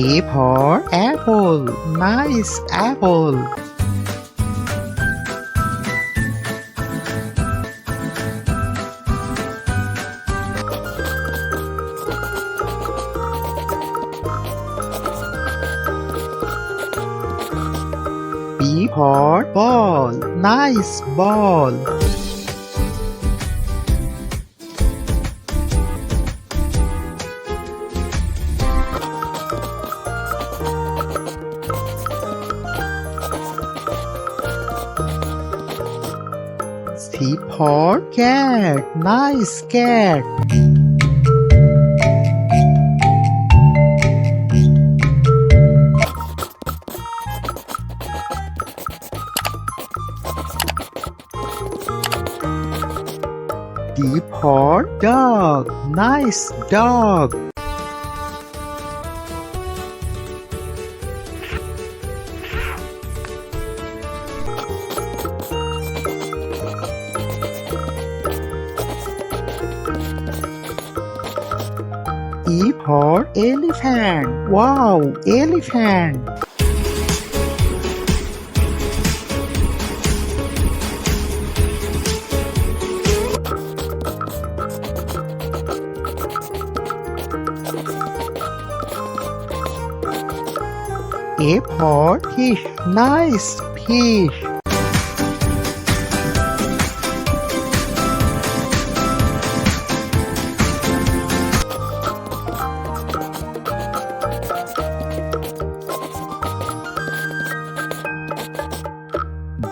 A for apple. Nice apple. B for ball. Nice ball. C for cat. Nice cat. D for dog. Nice dog. E for elephant. Wow, elephant. F for fish. Nice fish.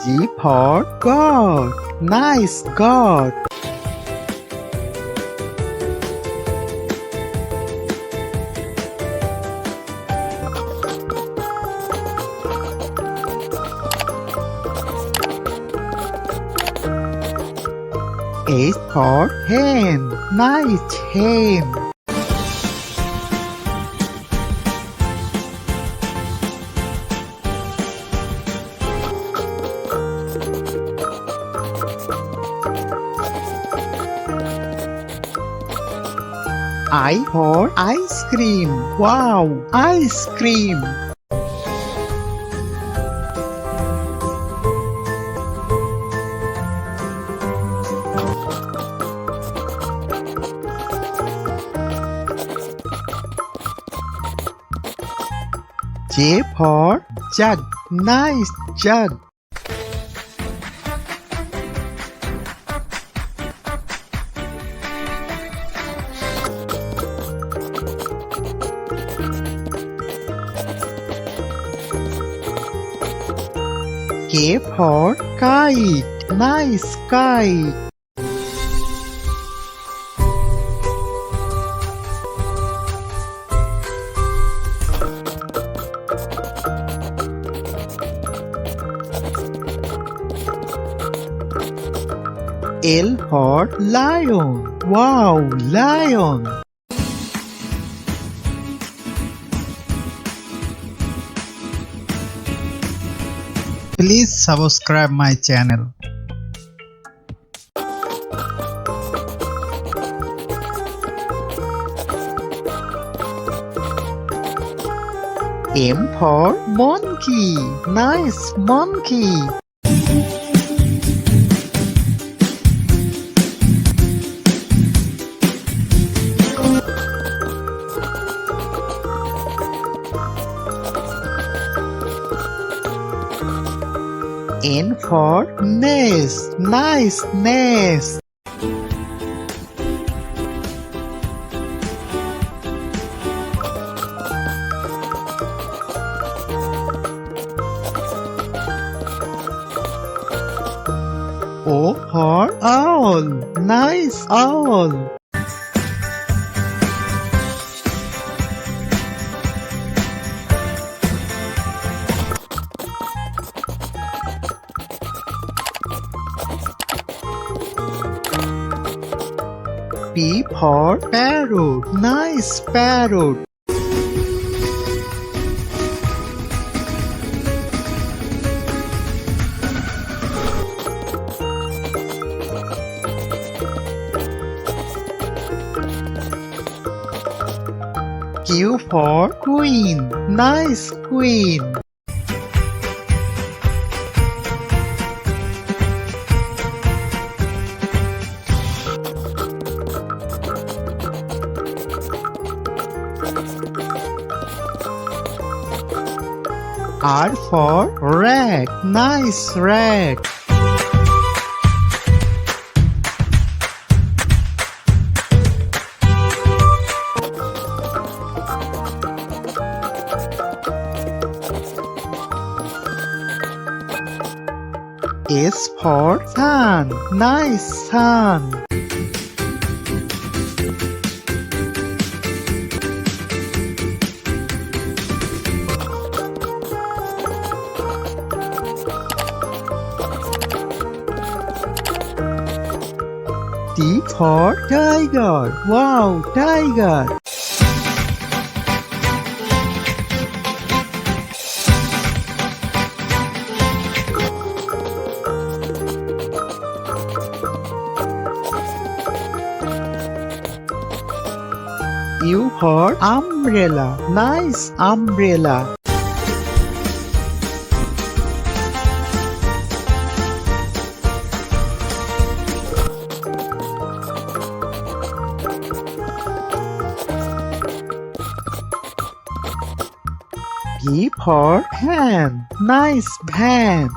G for goat. Nice goat. H for hen. Nice hen. I for ice cream. Wow, ice cream. J for jug. Nice jug. K for kite. Nice kite. L for lion. Wow, lion. Please subscribe my channel. M for monkey. Nice monkey. N for nest. Nice nest. O for owl. Nice owl. P for parrot. Nice parrot. Q for queen. Nice queen. R for rat. Nice rat. S for sun. Nice sun. T for tiger. Wow, tiger. U for umbrella. Nice umbrella. P for pan. Nice pan.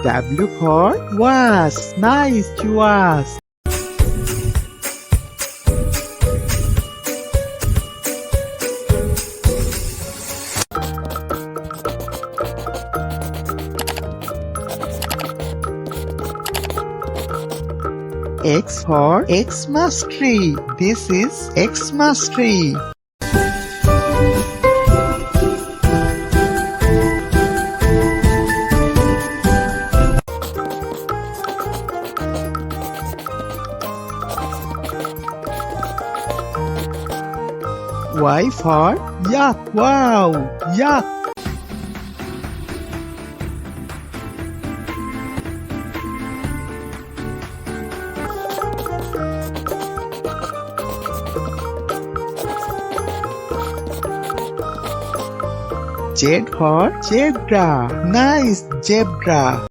W for vase. Nice vase. X for Xmas tree. This is Xmas tree. Y for yak. Wow, yak. Z for zebra. Nice zebra.